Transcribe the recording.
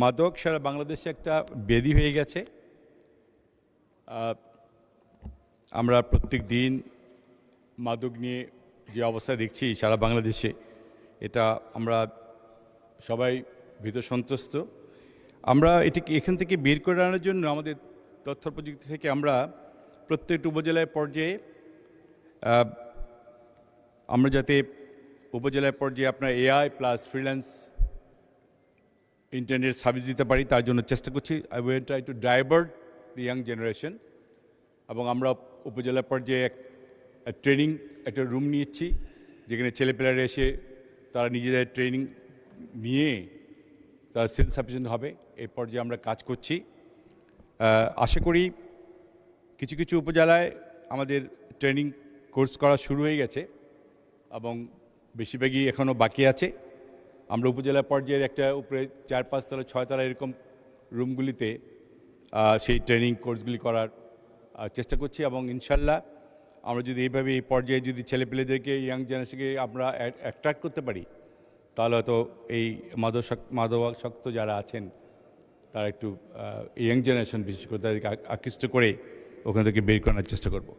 মাদক সারা বাংলাদেশে একটা ব্যাধি হয়ে গেছে। আমরা প্রত্যেক দিন মাদক নিয়ে যে অবস্থা দেখছি সারা বাংলাদেশে, এটা আমরা সবাই ভীত সন্ত্রস্ত। আমরা এটিকে এখান থেকে বের করে আনার জন্য আমাদের তথ্য প্রযুক্তি থেকে আমরা প্রত্যেকটি উপজেলায় পর্যায়ে আমরা যাতে উপজেলায় পর্যায়ে আপনার AI plus freelance internet service দিতে পারি, তার জন্য চেষ্টা করছি। I will try to divert the young generation. এবং আমরা উপজেলা পর্যায়ে ট্রেনিং একটা রুম নিয়েছি, যেখানে ছেলেপেলেরা এসে তারা নিজেদের ট্রেনিং নিয়ে তারা সেলফ সাফিসিয়েন্ট হবে। এই পর্যায়ে আমরা কাজ করছি। আশা করি কিছু কিছু উপজেলায় আমাদের ট্রেনিং কোর্স করা শুরু হয়ে গেছে এবং বেশিরভাগই এখনও বাকি আছে। আমরা উপজেলা পর্যায়ের একটা উপরে 4-5 তলা 6 তলা এরকম রুমগুলিতে সেই ট্রেনিং কোর্সগুলি করার চেষ্টা করছি। এবং ইনশাল্লাহ আমরা যদি এইভাবে এই পর্যায়ে যদি ছেলেপেলেদেরকে ইয়াং জেনারেশনকে আমরা অ্যাট্রাক্ট করতে পারি, তাহলে হয়তো এই মাদকাসক্ত যারা আছেন তারা একটু ইয়াং জেনারেশন বিশেষ করে তাদেরকে আকৃষ্ট করে ওখান থেকে বের করার চেষ্টা করব।